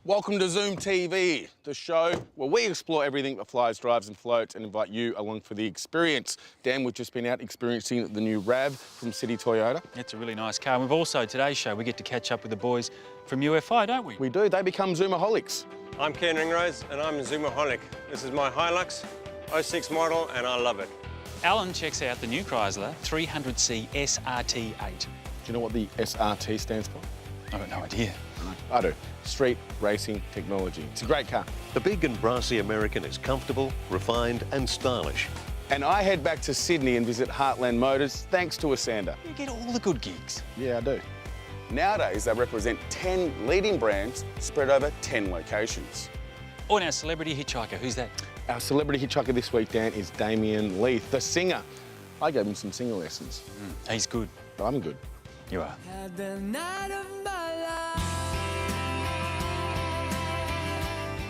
Welcome to Zoom TV, the show where we explore everything that flies, drives and floats and invite you along for the experience. Dan, we've just been out experiencing the new Rav from City Toyota. It's a really nice car. We've also, today's show, we get to catch up with the boys from UFI, don't we? We do. They become Zoomaholics. I'm Ken Ringrose and I'm a Zoomaholic. This is my Hilux 06 model and I love it. Allan checks out the new Chrysler 300C SRT8. Do you know what the SRT stands for? I've got no idea. I do. Street Racing Technology. It's a great car. The big and brassy American is comfortable, refined and stylish. And I head back to Sydney and visit Heartland Motors thanks to Asander. You get all the good gigs. Yeah, I do. Nowadays, they represent 10 leading brands spread over 10 locations. Oh, now celebrity hitchhiker, who's that? Our celebrity hitchhiker this week, Dan, is Damien Leith, the singer. I gave him some singer lessons. He's good. I'm good. You are.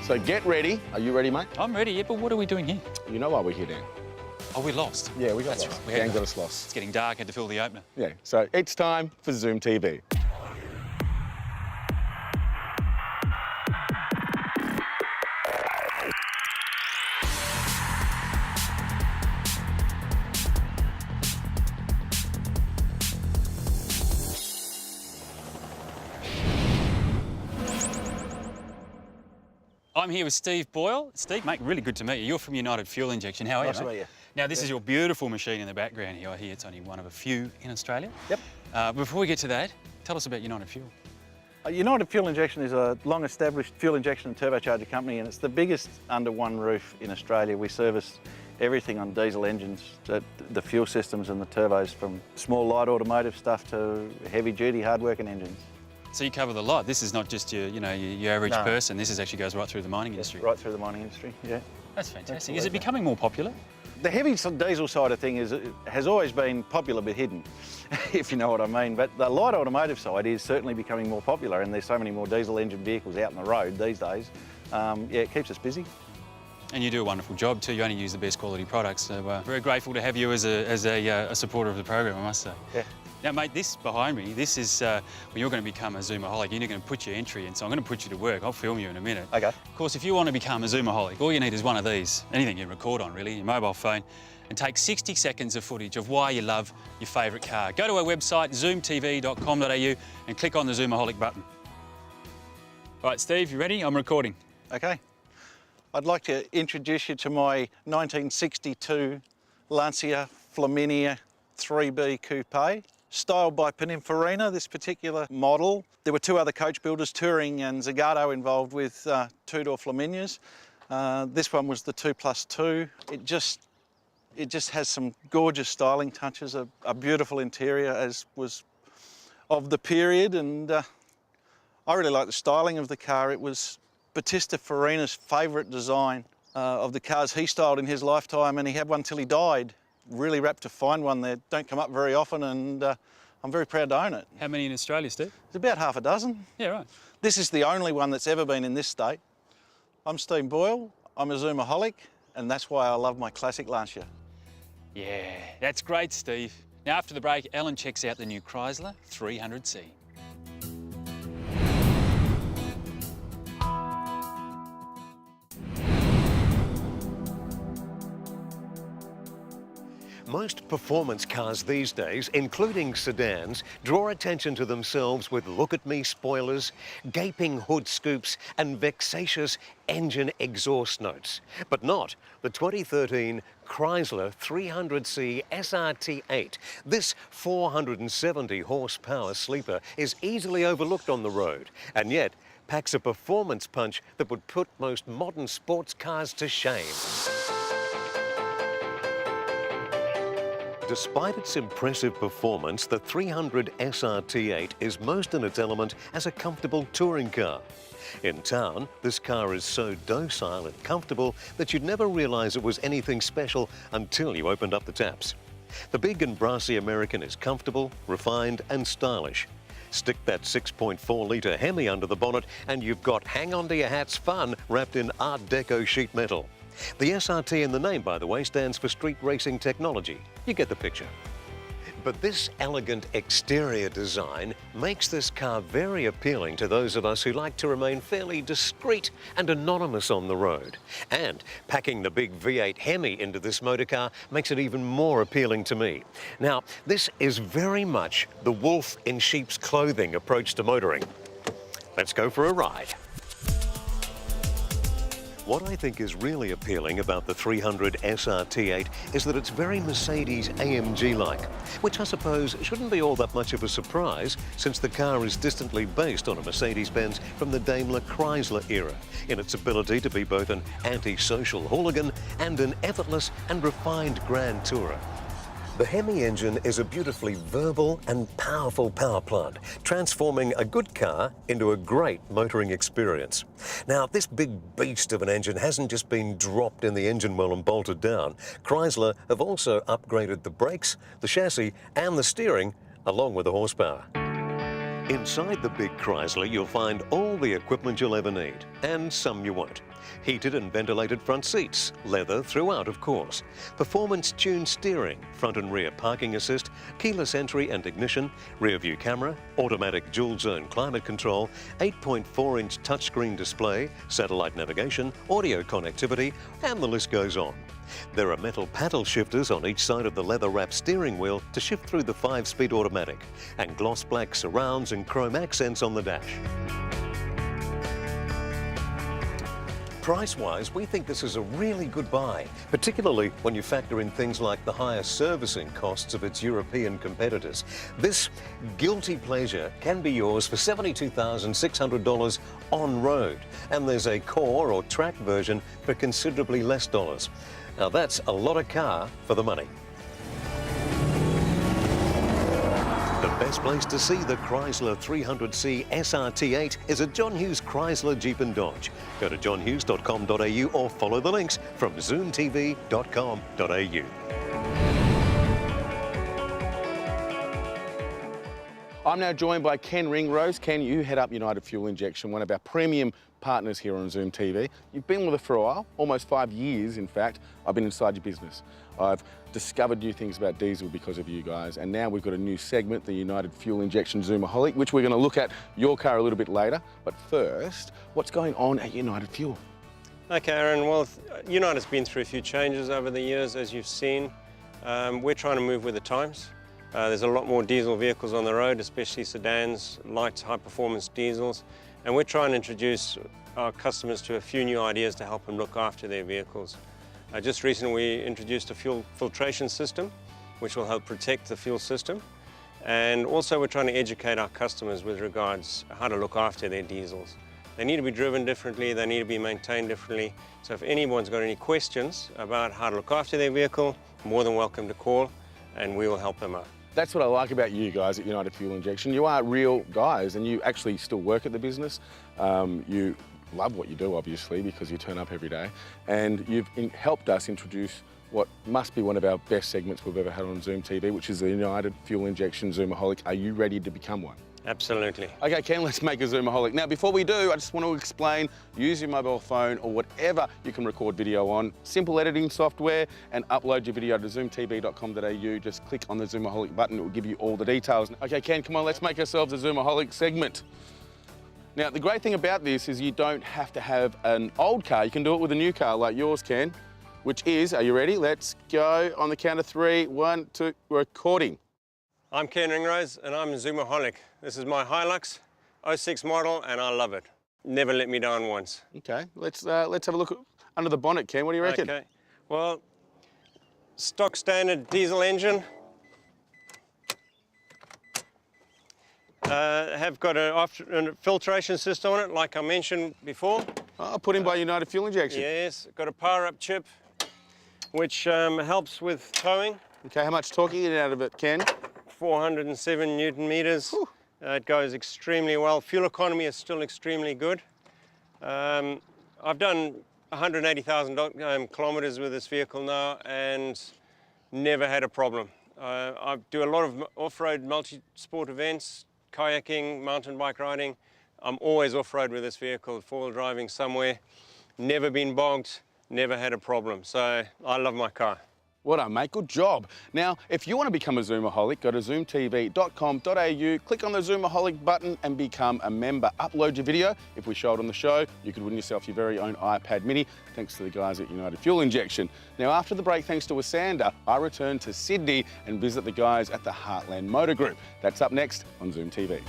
So get ready. Are you ready, mate? I'm ready, yeah, but what are we doing here? You know why we're here, Dan? Oh, we lost. Yeah, we got That's lost. right. Dan got us lost. It's getting dark, had to fill the opener. Yeah, so it's time for Zoom TV. I'm here with Steve Boyle. Steve, mate, really good to meet you. You're from United Fuel Injection. How are Nice you, to mate? meet you. Now, this is your beautiful machine in the background here. I hear it's only one of a few in Australia. Yep. Before we get to that, tell us about United Fuel. United Fuel Injection is a long-established fuel injection and turbocharger company, and it's the biggest under one roof in Australia. We service everything on diesel engines, the fuel systems and the turbos, from small light automotive stuff to heavy-duty hard-working engines. So you cover the lot. This is not just your, your average No. person. This actually goes right through the mining industry. Right through the mining industry, yeah. That's fantastic. Absolutely. Is it becoming more popular? The heavy diesel side of thing has always been popular but hidden, if you know what I mean. But the light automotive side is certainly becoming more popular, and there's so many more diesel engine vehicles out on the road these days. Yeah, it keeps us busy. And you do a wonderful job too. You only use the best quality products. So very grateful to have you as a supporter of the program, I must say. Yeah. Now, mate, this behind me, this is when you're going to become a Zoomaholic. You're going to put your entry in, so I'm going to put you to work. I'll film you in a minute. Okay. Of course, if you want to become a Zoomaholic, all you need is one of these, anything you record on, really, your mobile phone, and take 60 seconds of footage of why you love your favourite car. Go to our website, zoomtv.com.au, and click on the Zoomaholic button. All right, Steve, you ready? I'm recording. Okay. I'd like to introduce you to my 1962 Lancia Flaminia 3B Coupe. Styled by Pininfarina, this particular model. There were two other coach builders, Touring and Zagato, involved with two-door Flaminias. This one was the 2+2. It just has some gorgeous styling touches, a beautiful interior, as was of the period, and I really like the styling of the car. It was Battista Farina's favourite design of the cars he styled in his lifetime, and he had one till he died. Really rapt to find one that don't come up very often, and I'm very proud to own it. How many in Australia, Steve? It's about half a dozen. Yeah, right. This is the only one that's ever been in this state. I'm Steve Boyle, I'm a Zoomaholic, and that's why I love my classic Lancia. Yeah, that's great, Steve. Now, after the break, Allan checks out the new Chrysler 300C. Most performance cars these days, including sedans, draw attention to themselves with look-at-me spoilers, gaping hood scoops and vexatious engine exhaust notes. But not the 2013 Chrysler 300C SRT8. This 470 horsepower sleeper is easily overlooked on the road, and yet packs a performance punch that would put most modern sports cars to shame. Despite its impressive performance, the 300 SRT8 is most in its element as a comfortable touring car. In town, this car is so docile and comfortable that you'd never realise it was anything special until you opened up the taps. The big and brassy American is comfortable, refined and stylish. Stick that 6.4-litre Hemi under the bonnet and you've got hang-on-to-your-hats fun wrapped in Art Deco sheet metal. The SRT in the name, by the way, stands for Street Racing Technology. You get the picture. But this elegant exterior design makes this car very appealing to those of us who like to remain fairly discreet and anonymous on the road. And packing the big V8 Hemi into this motorcar makes it even more appealing to me. Now, this is very much the wolf in sheep's clothing approach to motoring. Let's go for a ride. What I think is really appealing about the 300 SRT8 is that it's very Mercedes AMG-like, which I suppose shouldn't be all that much of a surprise since the car is distantly based on a Mercedes-Benz from the Daimler Chrysler era in its ability to be both an anti-social hooligan and an effortless and refined grand tourer. The Hemi engine is a beautifully verbal and powerful power plant, transforming a good car into a great motoring experience. Now, this big beast of an engine hasn't just been dropped in the engine well and bolted down. Chrysler have also upgraded the brakes, the chassis and the steering, along with the horsepower. Inside the big Chrysler, you'll find all the equipment you'll ever need, and some you won't. Heated and ventilated front seats, leather throughout, of course. Performance-tuned steering, front and rear parking assist, keyless entry and ignition, rear view camera, automatic dual-zone climate control, 8.4-inch touchscreen display, satellite navigation, audio connectivity, and the list goes on. There are metal paddle shifters on each side of the leather-wrapped steering wheel to shift through the 5-speed automatic, and gloss black surrounds and chrome accents on the dash. Price-wise, we think this is a really good buy, particularly when you factor in things like the higher servicing costs of its European competitors. This guilty pleasure can be yours for $72,600 on-road, and there's a core or track version for considerably less dollars. Now that's a lot of car for the money. The best place to see the Chrysler 300C SRT8 is at John Hughes Chrysler Jeep and Dodge. Go to johnhughes.com.au or follow the links from zoomtv.com.au. I'm now joined by Ken Ringrose. Ken, you head up United Fuel Injection, one of our premium partners here on Zoom TV. You've been with us for a while, almost 5 years, in fact. I've been inside your business. I've discovered new things about diesel because of you guys, and now we've got a new segment, the United Fuel Injection Zoomaholic, which we're going to look at your car a little bit later. But first, what's going on at United Fuel? Okay, Aaron, well, United's been through a few changes over the years, as you've seen. We're trying to move with the times. There's a lot more diesel vehicles on the road, especially sedans, light, high-performance diesels, and we're trying to introduce our customers to a few new ideas to help them look after their vehicles. Just recently, we introduced a fuel filtration system, which will help protect the fuel system, and also we're trying to educate our customers with regards how to look after their diesels. They need to be driven differently, they need to be maintained differently, so if anyone's got any questions about how to look after their vehicle, more than welcome to call, and we will help them out. That's what I like about you guys at United Fuel Injection. You are real guys and you actually still work at the business. You love what you do, obviously, because you turn up every day. And you've helped us introduce what must be one of our best segments we've ever had on Zoom TV, which is the United Fuel Injection Zoomaholic. Are you ready to become one? Absolutely. Okay, Ken, let's make a Zoomaholic. Now, before we do, I just want to explain, use your mobile phone or whatever you can record video on, simple editing software, and upload your video to zoomtv.com.au. Just click on the Zoomaholic button, it will give you all the details. Okay, Ken, come on, let's make ourselves a Zoomaholic segment. Now, the great thing about this is you don't have to have an old car. You can do it with a new car like yours, Ken, which is, are you ready? Let's go on the count of 3, 1, 2, recording. I'm Ken Ringrose and I'm a Zoomaholic. This is my Hilux 06 model and I love it. Never let me down once. Okay, let's have a look under the bonnet, Ken. What do you reckon? Okay, well, stock standard diesel engine. Have got a filtration system on it, like I mentioned before. Oh, put in by United Fuel Injection. Yes, got a power-up chip, which helps with towing. Okay, how much torque are you getting out of it, Ken? 407 Newton meters. It goes extremely well. Fuel economy is still extremely good. I've done 180,000 kilometers with this vehicle now and never had a problem. I do a lot of off-road multi-sport events, kayaking, mountain bike riding. I'm always off-road with this vehicle, four-wheel driving somewhere. Never been bogged, never had a problem. So I love my car. Well done, mate. Good job. Now, if you want to become a Zoomaholic, go to zoomtv.com.au, click on the Zoomaholic button and become a member. Upload your video. If we show it on the show, you could win yourself your very own iPad mini, thanks to the guys at United Fuel Injection. Now, after the break, thanks to Asander, I return to Sydney and visit the guys at the Heartland Motor Group. That's up next on Zoom TV.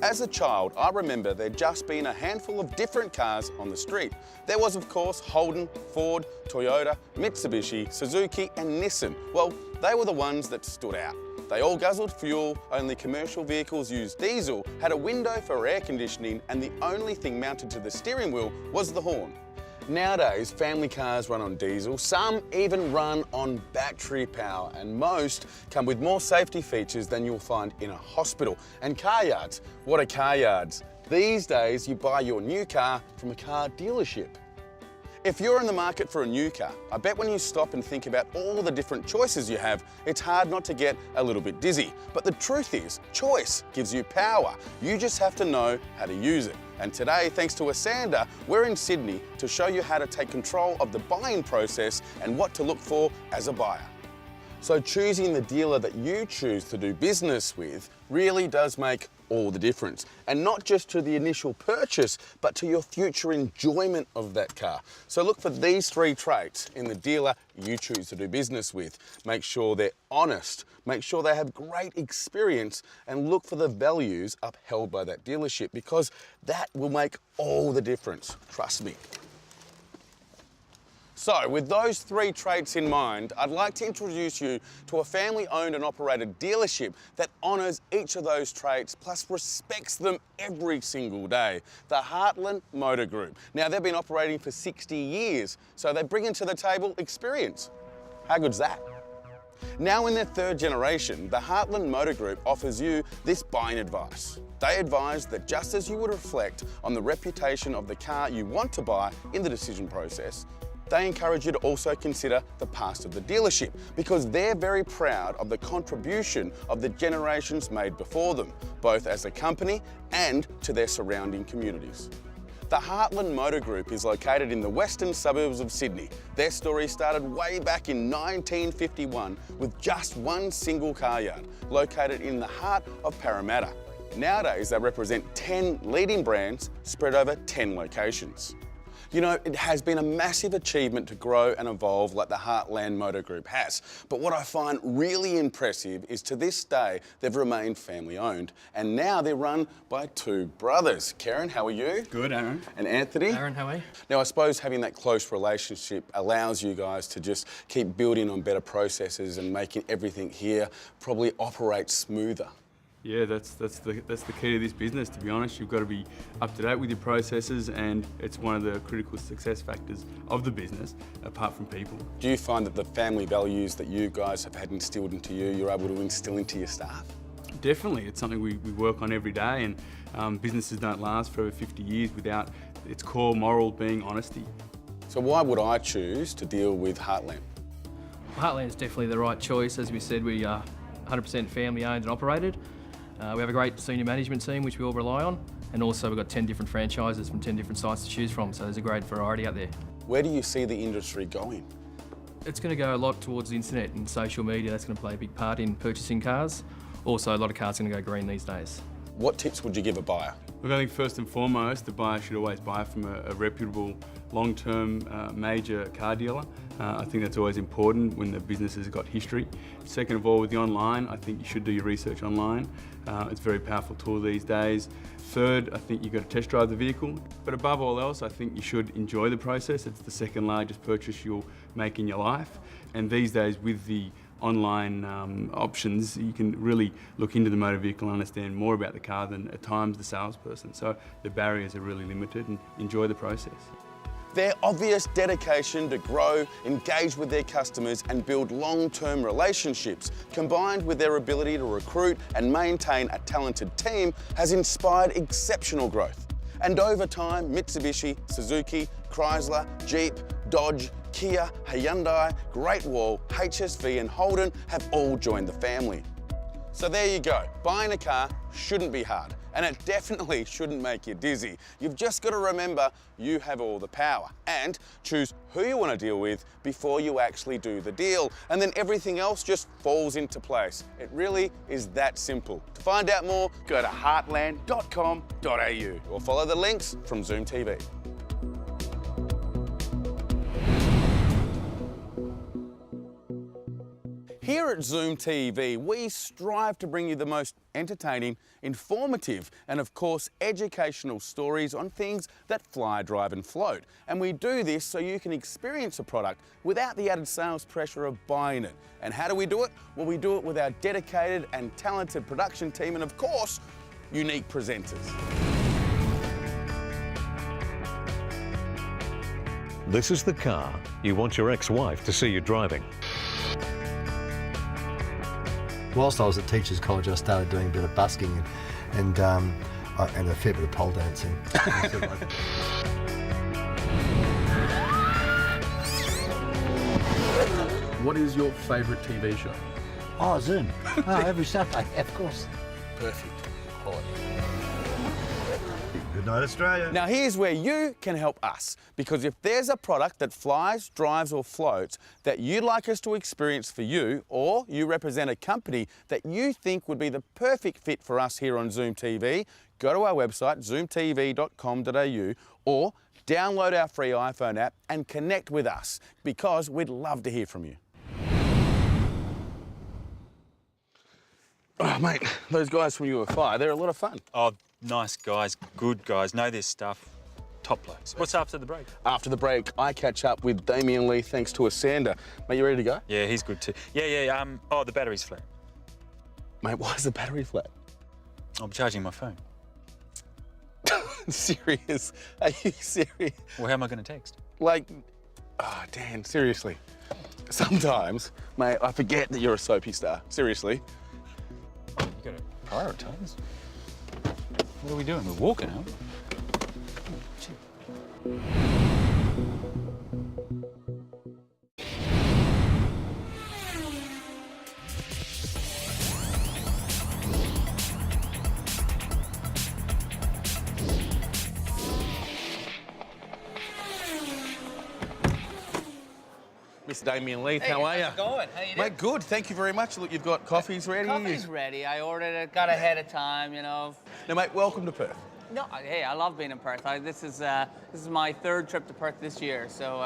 As a child, I remember there'd just been a handful of different cars on the street. There was, of course, Holden, Ford, Toyota, Mitsubishi, Suzuki and Nissan. Well, they were the ones that stood out. They all guzzled fuel, only commercial vehicles used diesel, had a window for air conditioning, and the only thing mounted to the steering wheel was the horn. Nowadays, family cars run on diesel, some even run on battery power, and most come with more safety features than you'll find in a hospital. And car yards, what are car yards? These days, you buy your new car from a car dealership. If you're in the market for a new car, I bet when you stop and think about all the different choices you have, it's hard not to get a little bit dizzy. But the truth is, choice gives you power. You just have to know how to use it. And today, thanks to Asander, we're in Sydney to show you how to take control of the buying process and what to look for as a buyer. So choosing the dealer that you choose to do business with really does make all the difference. And not just to the initial purchase, but to your future enjoyment of that car. So look for these 3 traits in the dealer you choose to do business with. Make sure they're honest, make sure they have great experience, and look for the values upheld by that dealership, because that will make all the difference, trust me. So, with those 3 traits in mind, I'd like to introduce you to a family-owned and operated dealership that honours each of those traits, plus respects them every single day, the Heartland Motor Group. Now, they've been operating for 60 years, so they bring into the table experience. How good's that? Now in their 3rd generation, the Heartland Motor Group offers you this buying advice. They advise that just as you would reflect on the reputation of the car you want to buy in the decision process, they encourage you to also consider the past of the dealership, because they're very proud of the contribution of the generations made before them, both as a company and to their surrounding communities. The Heartland Motor Group is located in the western suburbs of Sydney. Their story started way back in 1951 with just one single car yard, located in the heart of Parramatta. Nowadays, they represent 10 leading brands spread over 10 locations. You know, it has been a massive achievement to grow and evolve like the Heartland Motor Group has. But what I find really impressive is to this day, they've remained family owned. And now they're run by 2 brothers. Karen, how are you? Good, Aaron. And Anthony? Aaron, how are you? Now, I suppose having that close relationship allows you guys to just keep building on better processes and making everything here probably operate smoother. Yeah, that's the key to this business, to be honest. You've got to be up to date with your processes, and it's one of the critical success factors of the business, apart from people. Do you find that the family values that you guys have had instilled into you, you're able to instill into your staff? Definitely, it's something we work on every day, and businesses don't last for over 50 years without its core moral being honesty. So why would I choose to deal with Heartland? Heartland is definitely the right choice. As we said, we are 100% family owned and operated. We have a great senior management team which we all rely on, and also we've got 10 different franchises from 10 different sites to choose from, so there's a great variety out there. Where do you see the industry going? It's going to go a lot towards the internet and social media. That's going to play a big part in purchasing cars. Also, a lot of cars are going to go green these days. What tips would you give a buyer? Look, I think first and foremost, the buyer should always buy from a reputable, long-term, major car dealer. I think that's always important when the business has got history. Second of all, with the online, I think you should do your research online. It's a very powerful tool these days. Third, I think you've got to test drive the vehicle. But above all else, I think you should enjoy the process. It's the second largest purchase you'll make in your life. And these days, with the online options, you can really look into the motor vehicle and understand more about the car than at times the salesperson. So the barriers are really limited, and enjoy the process. Their obvious dedication to grow, engage with their customers and build long-term relationships, combined with their ability to recruit and maintain a talented team, has inspired exceptional growth. And over time, Mitsubishi, Suzuki, Chrysler, Jeep, Dodge, Kia, Hyundai, Great Wall, HSV and Holden have all joined the family. So there you go. Buying a car shouldn't be hard. and it definitely shouldn't make you dizzy. You've just got to remember you have all the power and choose who you want to deal with before you actually do the deal, and then everything else just falls into place. It really is that simple. To find out more, go to heartland.com.au or follow the links from Zoom TV. Here at Zoom TV, we strive to bring you the most entertaining, informative, and of course, educational stories on things that fly, drive, and float. And we do this so you can experience a product without the added sales pressure of buying it. And how do we do it? Well, we do it with our dedicated and talented production team and, of course, unique presenters. This is the car you want your ex-wife to see you driving. Whilst I was at Teachers College, I started doing a bit of busking and a fair bit of pole dancing. What is your favourite TV show? Oh, Zoom. Oh, every Saturday, of course. Perfect. Quality. Good night, Australia. Now here's where you can help us, because if there's a product that flies, drives or floats that you'd like us to experience for you, or you represent a company that you think would be the perfect fit for us here on Zoom TV, go to our website zoomtv.com.au or download our free iPhone app and connect with us, because we'd love to hear from you. Oh mate, those guys from UFI, they're a lot of fun. Oh, nice guys, good guys, know their stuff. Top blokes. What's after the break? After the break, I catch up with Damien Lee thanks to a sander. Mate, you ready to go? Yeah, he's good too. Yeah. Oh, the battery's flat. Mate, why is the battery flat? I'm charging my phone. Serious? Are you serious? Well, how am I going to text? Like, oh, Dan, seriously. Sometimes, mate, I forget that you're a soapy star. Seriously. Oh, you got to prioritise. What are we doing? We're walking, aren't we? Mr. Damien Lee, how are you? How's it going? How you doing? Mate, good. Thank you very much. Look, you've got coffees ready. Coffee's ready. I ordered it, got ahead of time, you know. Now, mate, welcome to Perth. No, hey, I love being in Perth. This is my third trip to Perth this year, so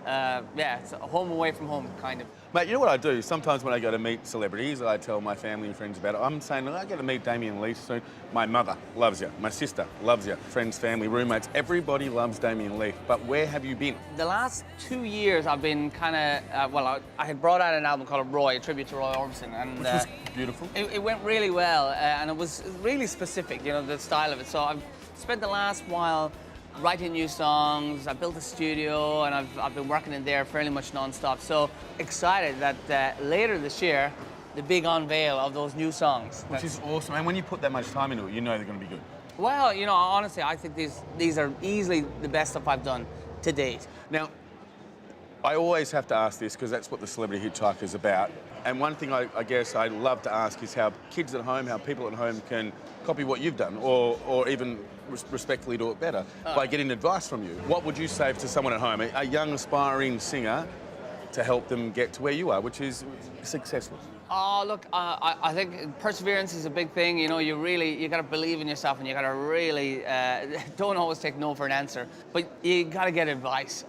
yeah, it's a home away from home, kind of. Mate, you know what I do? Sometimes when I go to meet celebrities, I tell my family and friends about it. I'm saying, I get to meet Damien Lee soon. My mother loves you. My sister loves you. Friends, family, roommates, everybody loves Damien Lee. But where have you been? The last 2 years, I've been kind of, I had brought out an album called Roy, a tribute to Roy Orbison. And, which was beautiful. It went really well, and it was really specific, you know, the style of it. So I've spent the last while writing new songs. I built a studio and I've been working in there fairly much non-stop. So excited that later this year, the big unveil of those new songs. Which is awesome. And when you put that much time into it, you know they're going to be good. Well, you know, honestly, I think these are easily the best stuff I've done to date. Now, I always have to ask this because that's what the Celebrity Hitchhiker is about. And one thing I guess I love to ask is how kids at home, how people at home can copy what you've done or even respectfully do it better by getting advice from you. What would you say to someone at home, a young aspiring singer, to help them get to where you are, which is successful? Oh, look, I think perseverance is a big thing. You know, you got to believe in yourself and you got to really, don't always take no for an answer, but you got to get advice.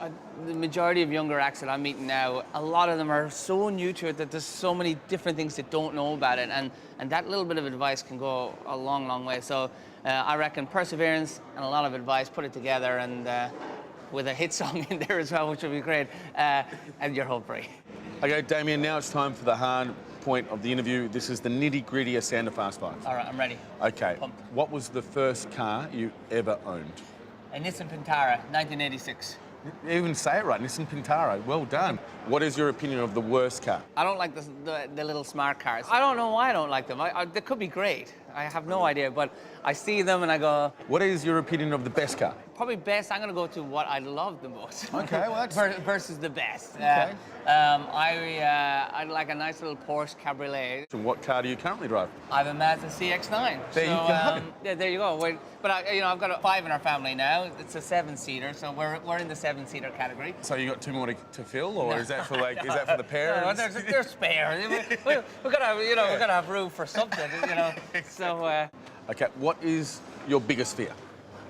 The majority of younger acts that I'm meeting now, a lot of them are so new to it that there's so many different things that don't know about it, and that little bit of advice can go a long, long way. So I reckon perseverance and a lot of advice, put it together, and with a hit song in there as well, which would be great, and you're home free. Okay, Damien, now it's time for the hard point of the interview. This is the nitty-gritty of Sound of Fast Five. All right, I'm ready. Okay, Pumped. what was the first car you ever owned? A Nissan Pintara, 1986. You even say it right, Nissan Pintara. Well done. What is your opinion of the worst car? I don't like the little smart cars. I don't know why I don't like them. They could be great. I have no idea, but I see them and I go, What is your opinion of the best car? probably best, I'm going to go to what I love the most. Okay, well, that's... Versus the best. Okay. I like a nice little Porsche Cabriolet. And what car do you currently drive? I have a Mazda CX-9. There you go. Yeah, there you go. But I've got 5 in our family now. It's a 7-seater, so we're in the 7-seater category. So you got 2 more to fill, or is that for like is that for the parents? No, they're spare. We've got to, we've got to have room for something, So. Okay, what is your biggest fear?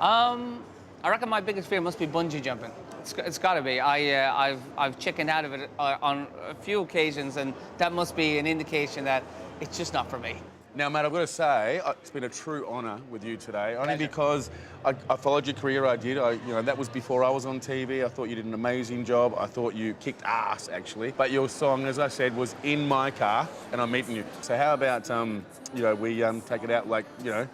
I reckon my biggest fear must be bungee jumping. It's got to be. I've chickened out of it on a few occasions, and that must be an indication that it's just not for me. Now, mate, I've got to say, it's been a true honour with you today, only because I followed your career. I did. That was before I was on TV. I thought you did an amazing job. I thought you kicked ass, actually. But your song, as I said, was in my car, and I'm meeting you. So how about, we take it out like, We're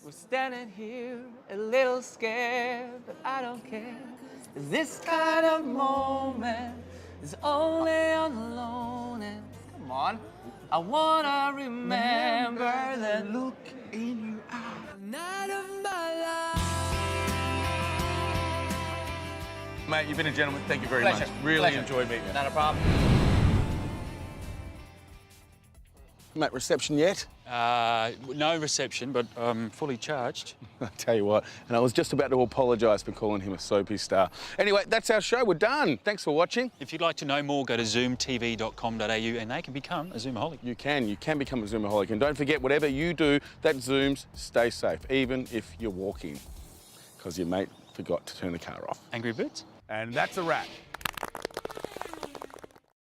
standing here a little scared, but I don't care. This kind of moment is only alone, and come on. I wanna remember the look in your eye. The night of my life. Mate, you've been a gentleman. Thank you very Pleasure. much. Really Pleasure. enjoyed meeting you. Not a problem. Mate, reception yet? No reception, but fully charged. I tell you what, and I was just about to apologise for calling him a soapy star. Anyway, that's our show. We're done. Thanks for watching. If you'd like to know more, go to zoomtv.com.au and they can become a Zoomaholic. You can become a Zoomaholic. And don't forget, whatever you do that zooms, stay safe, even if you're walking, because your mate forgot to turn the car off. Angry Birds? And that's a wrap.